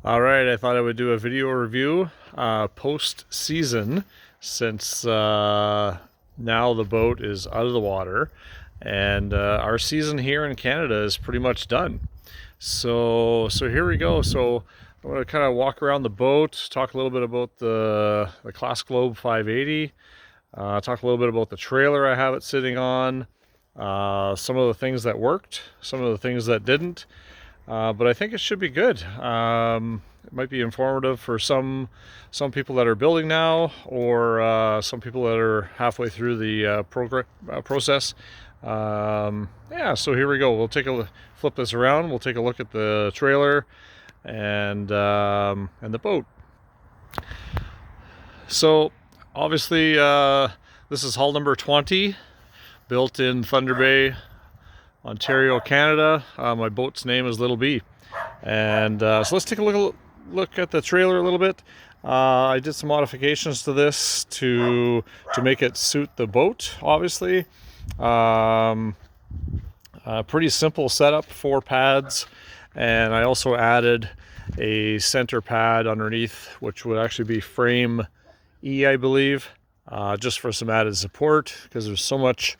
All right, I thought I would do a video review post-season since now the boat is out of the water and our season here in Canada is pretty much done. So here we go. So I'm going to kind of walk around the boat, talk a little bit about the Classglobe 580, talk a little bit about the trailer I have it sitting on, some of the things that worked, some of the things that didn't. But I think it should be good. It might be informative for some people that are building now, or some people that are halfway through the process. Yeah, so here we go. We'll flip this around. We'll take a look at the trailer and the boat. So obviously, this is hull number 20, built in Thunder Bay, Ontario, Canada. My boat's name is Little B. And so let's take a look at the trailer a little bit. I did some modifications to this to make it suit the boat, obviously. Pretty simple setup, 4 pads, and I also added a center pad underneath, which would actually be frame E, I believe, just for some added support, because there's so much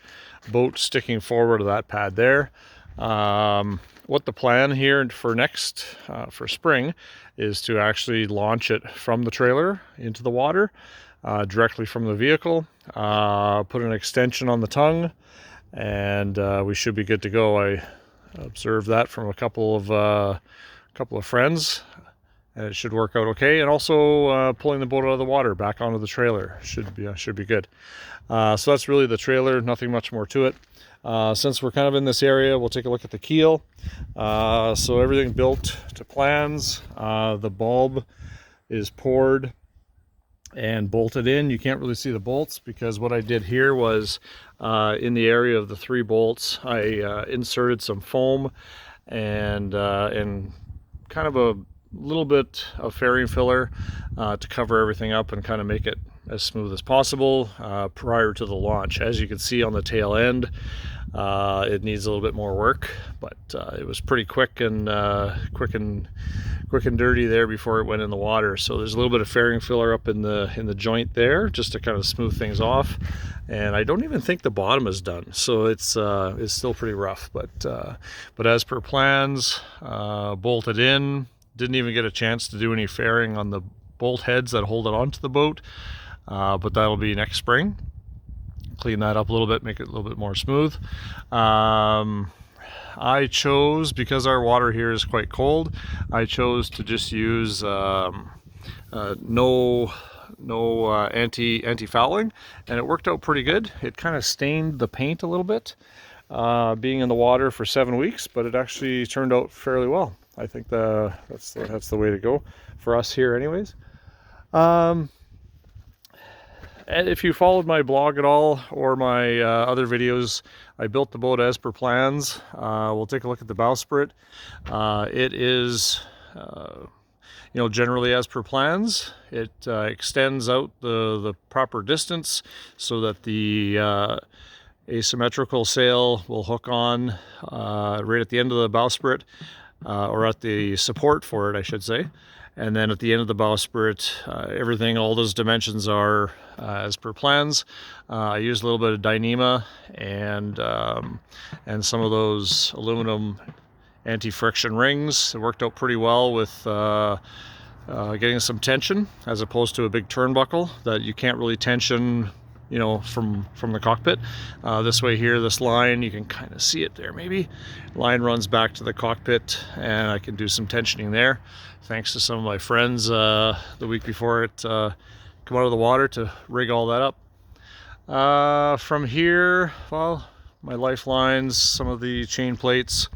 boat sticking forward of that pad there. What the plan here for spring is to actually launch it from the trailer into the water, directly from the vehicle, put an extension on the tongue, and we should be good to go. I observed that from a couple of friends, and it should work out okay. And also pulling the boat out of the water back onto the trailer should be good. So that's really the trailer, nothing much more to it. Since we're kind of in this area, we'll take a look at the keel. So everything built to plans. The bulb is poured and bolted in. You can't really see the bolts because what I did here was in the area of the 3 bolts, I inserted some foam and kind of a little bit of fairing filler to cover everything up and kind of make it as smooth as possible prior to the launch. As you can see on the tail end, it needs a little bit more work, but it was pretty quick and dirty there before it went in the water. So there's a little bit of fairing filler up in the joint there, just to kind of smooth things off. And I don't even think the bottom is done, so it's still pretty rough. But as per plans, bolted in. Didn't even get a chance to do any fairing on the bolt heads that hold it onto the boat, but that'll be next spring. Clean that up a little bit, make it a little bit more smooth. I chose, because our water here is quite cold, I chose to just use no anti-fouling, and it worked out pretty good. It kind of stained the paint a little bit, being in the water for 7 weeks, but it actually turned out fairly well. I think that's the way to go for us here anyways. And if you followed my blog at all or my other videos, I built the boat as per plans. We'll take a look at the bowsprit. It is generally as per plans. It extends out the proper distance so that the asymmetrical sail will hook on right at the end of the bowsprit. Or at the support for it, I should say. And then at the end of the bowsprit, everything, all those dimensions are as per plans. I used a little bit of Dyneema and some of those aluminum anti-friction rings. It worked out pretty well with getting some tension, as opposed to a big turnbuckle that you can't really tension, from the cockpit. This way here, this line, you can kind of see it there maybe. Line runs back to the cockpit, and I can do some tensioning there, thanks to some of my friends the week before it come out of the water to rig all that up. From here, well, my lifelines, some of the chain plates,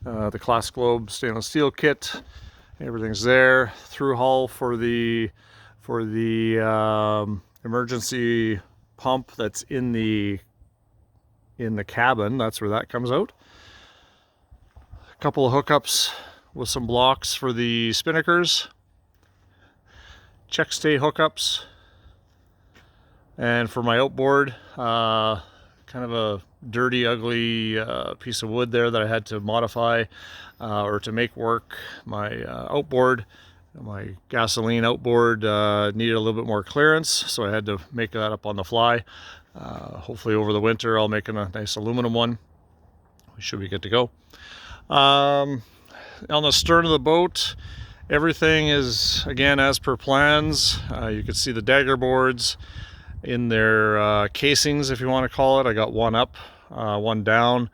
the Classglobe stainless steel kit, everything's there. Through hull for the emergency pump that's in the cabin. That's where that comes out. A couple of hookups with some blocks for the spinnakers, check stay hookups, and for my outboard, kind of a dirty, ugly piece of wood there that I had to modify or to make work. My outboard, my gasoline outboard needed a little bit more clearance, so I had to make that up on the fly. Hopefully over the winter I'll make a nice aluminum one. We should be good to go. On the stern of the boat, everything is again as per plans. You can see the Dagger boards in their casings, if you want to call it. I got one up, one down.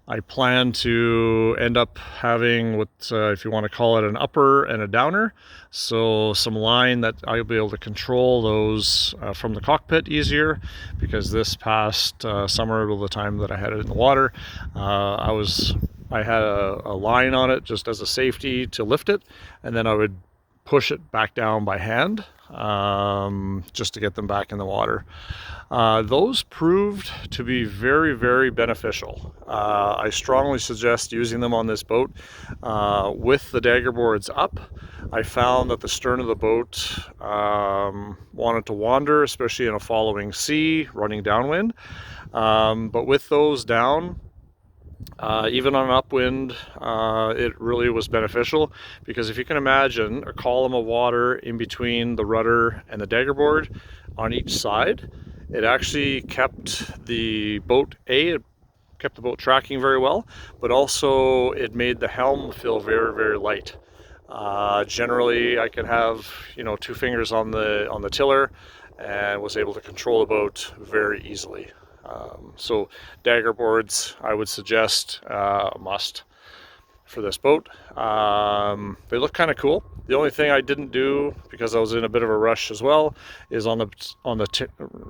I plan to end up having what, if you want to call it, an upper and a downer. So some line that I'll be able to control those from the cockpit easier, because this past summer, the time that I had it in the water, I had a line on it just as a safety to lift it, and then I would push it back down by hand just to get them back in the water. Those proved to be very, very beneficial. I strongly suggest using them on this boat. With the Dagger boards up, I found that the stern of the boat wanted to wander, especially in a following sea, running downwind. But with those down, even on an upwind, it really was beneficial, because if you can imagine a column of water in between the rudder and the Dagger board on each side, it actually kept the boat, it kept the boat tracking very well, but also it made the helm feel very, very light. Generally, I could have, 2 fingers on the tiller and was able to control the boat very easily. So Dagger boards, I would suggest a must for this boat. They look kind of cool. The only thing I didn't do, because I was in a bit of a rush as well, is on the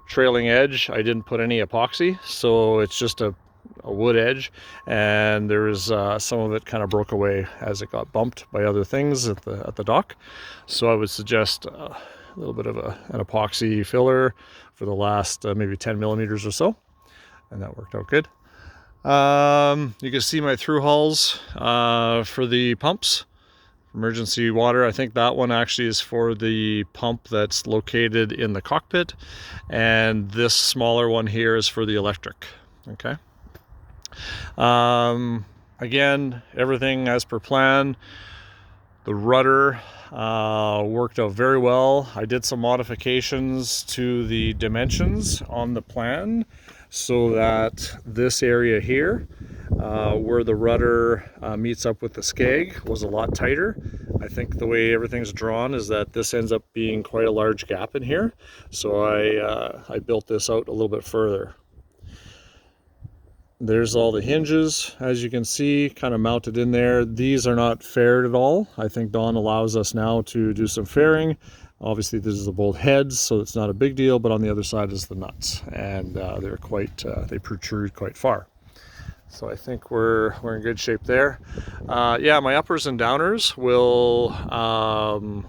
trailing edge, I didn't put any epoxy, so it's just a wood edge, and there's some of it kind of broke away as it got bumped by other things at the dock. So I would suggest a little bit of an epoxy filler for the last maybe 10 millimeters or so, and that worked out good. You can see my through hulls for the pumps, emergency water. I think that one actually is for the pump that's located in the cockpit, and this smaller one here is for the electric. Okay. Again, everything as per plan. The rudder worked out very well. I did some modifications to the dimensions on the plan so that this area here, where the rudder meets up with the skeg, was a lot tighter. I think the way everything's drawn is that this ends up being quite a large gap in here, so I built this out a little bit further. There's all the hinges, as you can see, kind of mounted in there. These are not faired at all. I think Dawn allows us now to do some fairing. Obviously this is the bolt heads, so it's not a big deal, but on the other side is the nuts, and they're quite, they protrude quite far. So I think we're in good shape there. Yeah, my uppers and downers will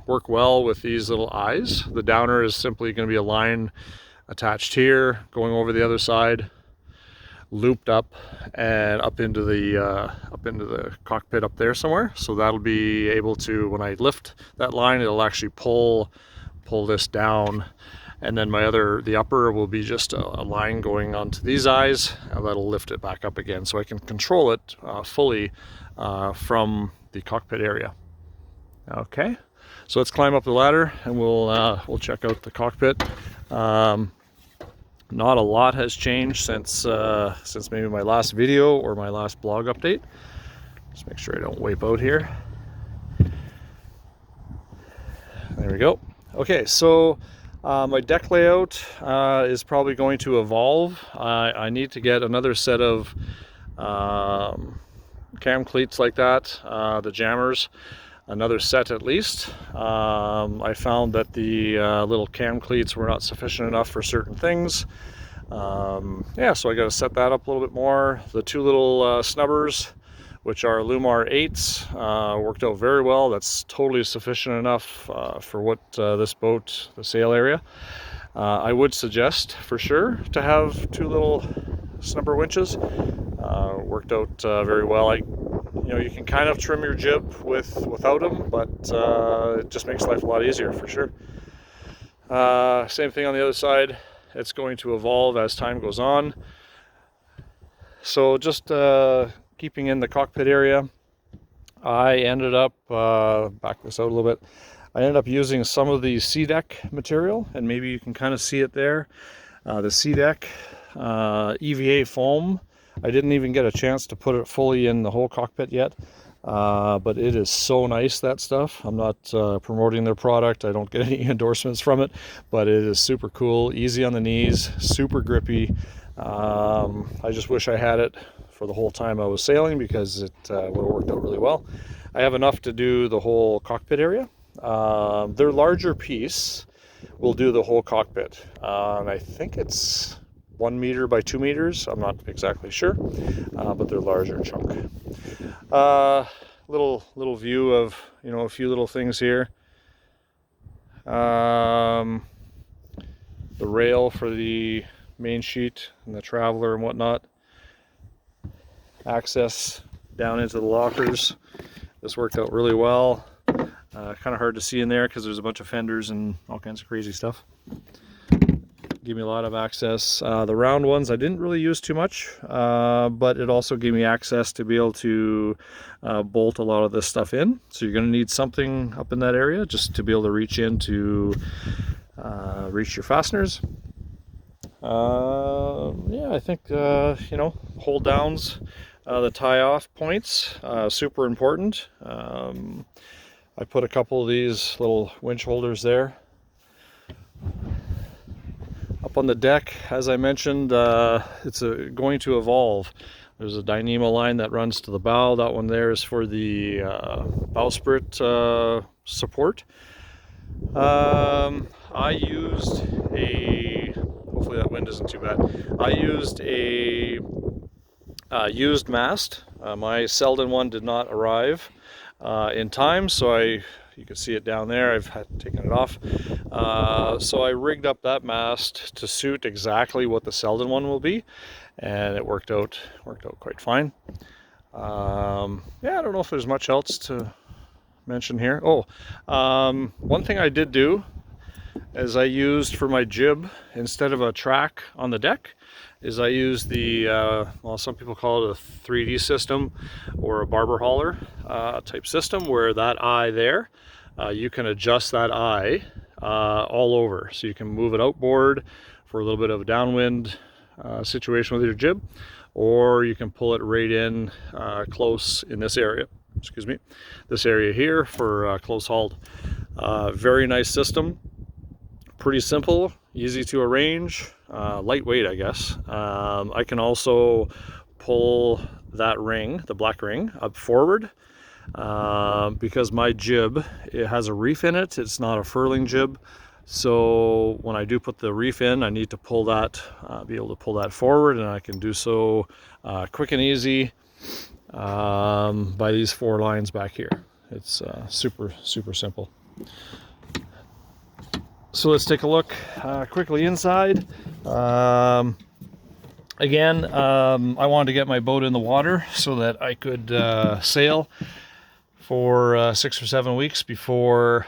work well with these little eyes. The downer is simply going to be a line attached here, going over the other side, looped up and up into the cockpit up there somewhere. So that'll be able to, when I lift that line, it'll actually pull this down, and then the upper will be just a line going onto these eyes, and that'll lift it back up again, so I can control it fully from the cockpit area. Okay, so let's climb up the ladder and we'll check out the cockpit. Not a lot has changed since maybe my last video or my last blog update. Just make sure I don't wipe out here. There we go. Okay, so my deck layout is probably going to evolve. I need to get another set of cam cleats like that, the jammers, another set at least. I found that the little cam cleats were not sufficient enough for certain things. Yeah, so I got to set that up a little bit more. The 2 little snubbers, which are Lumar 8s, worked out very well. That's totally sufficient enough for what this boat, the sail area. I would suggest for sure to have 2 little snubber winches. Worked out very well. You can kind of trim your jib without them, but it just makes life a lot easier for sure. Same thing on the other side. It's going to evolve as time goes on. So just keeping in the cockpit area, I ended up, back this out a little bit, I ended up using some of the Seadek material, and maybe you can kind of see it there. The Seadek EVA foam. I didn't even get a chance to put it fully in the whole cockpit yet, but it is so nice, that stuff. I'm not promoting their product. I don't get any endorsements from it, but it is super cool, easy on the knees, super grippy. I just wish I had it for the whole time I was sailing, because it would have worked out really well. I have enough to do the whole cockpit area. Their larger piece will do the whole cockpit, and I think it's 1 meter by 2 meters. I'm not exactly sure, but they're larger chunk. Little view of, you know, a few little things here. The rail for the main sheet and the traveler and whatnot. Access down into the lockers. This worked out really well. Kind of hard to see in there because there's a bunch of fenders and all kinds of crazy stuff. Gave me a lot of access. The round ones I didn't really use too much, but it also gave me access to be able to bolt a lot of this stuff in. So you're going to need something up in that area just to be able to reach in to reach your fasteners. Yeah, I think, you know, hold downs, the tie off points, super important. I put a couple of these little winch holders there. Up on the deck, as I mentioned, it's going to evolve. There's a Dyneema line that runs to the bow. That one there is for the bowsprit support. I used a, hopefully that wind isn't too bad. I used a used mast. My Selden one did not arrive in time, so you can see it down there. I've had taken it off. So I rigged up that mast to suit exactly what the Selden one will be, and it worked out quite fine. Yeah, I don't know if there's much else to mention here. Oh, one thing I did do is I used for my jib, instead of a track on the deck, is I used the, well, some people call it a 3D system or a barber hauler type system, where that eye there, you can adjust that eye all over. So you can move it outboard for a little bit of a downwind situation with your jib, or you can pull it right in close in this area. Excuse me, this area here for close hauled. Very nice system. Pretty simple, easy to arrange, lightweight, I guess. I can also pull that ring, the black ring, up forward because my jib, it has a reef in it. It's not a furling jib. So when I do put the reef in, I need to pull that, be able to pull that forward, and I can do so quick and easy by these 4 lines back here. It's super simple. So let's take a look quickly inside. Again, I wanted to get my boat in the water so that I could sail for 6 or 7 weeks before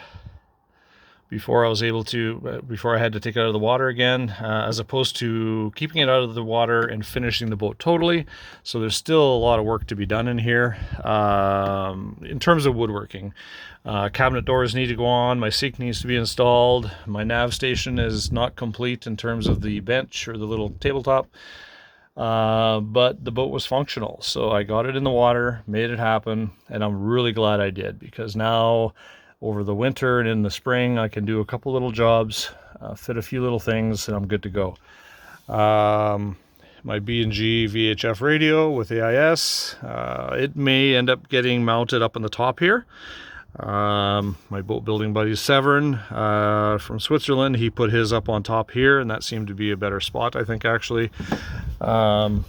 I was able to, before I had to take it out of the water again, as opposed to keeping it out of the water and finishing the boat totally. So there's still a lot of work to be done in here in terms of woodworking. Cabinet doors need to go on, my seat needs to be installed, my nav station is not complete in terms of the bench or the little tabletop, but the boat was functional. So I got it in the water, made it happen, and I'm really glad I did, because now over the winter and in the spring I can do a couple little jobs, fit a few little things, and I'm good to go. My B&G VHF radio with AIS, it may end up getting mounted up on the top here. My boat building buddy Severn from Switzerland, he put his up on top here, and that seemed to be a better spot, I think, actually. My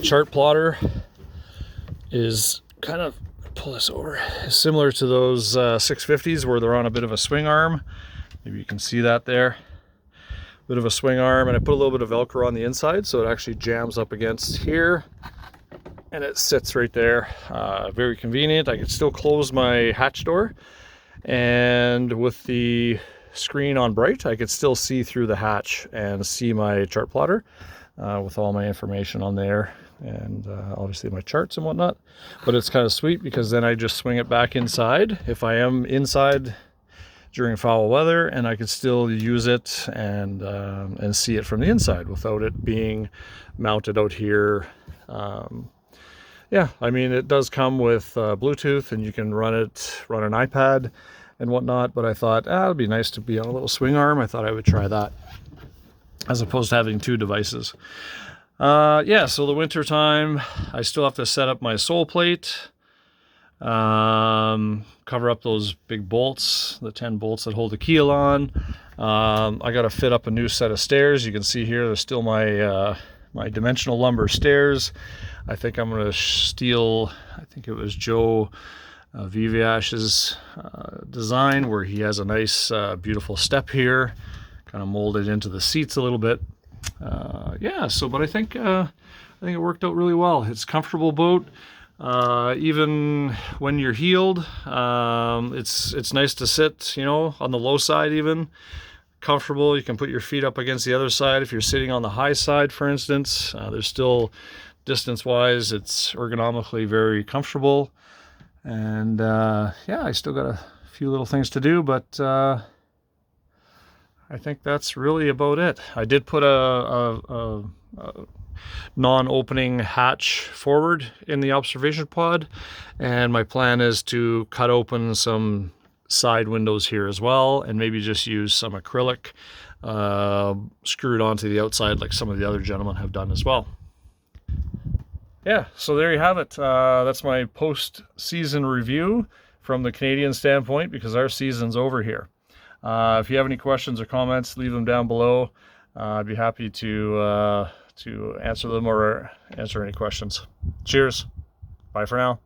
chart plotter is kind of, pull this over, similar to those 650s where they're on a bit of a swing arm. Maybe you can see that there, bit of a swing arm, and I put a little bit of Velcro on the inside so it actually jams up against here, and it sits right there. Very convenient. I can still close my hatch door, and with the screen on bright I could still see through the hatch and see my chart plotter. with all my information on there, and obviously my charts and whatnot. But it's kind of sweet because then I just swing it back inside if I am inside during foul weather, and I could still use it and see it from the inside without it being mounted out here. Yeah, I mean, it does come with Bluetooth, and you can run an iPad and whatnot, but I thought, it'd be nice to be on a little swing arm. I thought I would try that as opposed to having two devices. Yeah, so the winter time, I still have to set up my sole plate, cover up those big bolts, the 10 bolts that hold the keel on. I got to fit up a new set of stairs. You can see here, there's still my my dimensional lumber stairs. I think I'm going to steal, I think it was Joe Viviash's design, where he has a nice beautiful step here, kind of molded into the seats a little bit. Yeah, so but I think it worked out really well. It's a comfortable boat. Even when you're heeled, it's nice to sit, you know, on the low side, even comfortable. You can put your feet up against the other side. If you're sitting on the high side, for instance, there's still distance wise, it's ergonomically very comfortable. And yeah, I still got a few little things to do, but I think that's really about it. I did put a non-opening hatch forward in the observation pod, and my plan is to cut open some side windows here as well, and maybe just use some acrylic screwed onto the outside like some of the other gentlemen have done as well. Yeah, so there you have it. That's my post-season review from the Canadian standpoint, because our season's over here. If you have any questions or comments, leave them down below. I'd be happy to answer them or answer any questions. Cheers. Bye for now.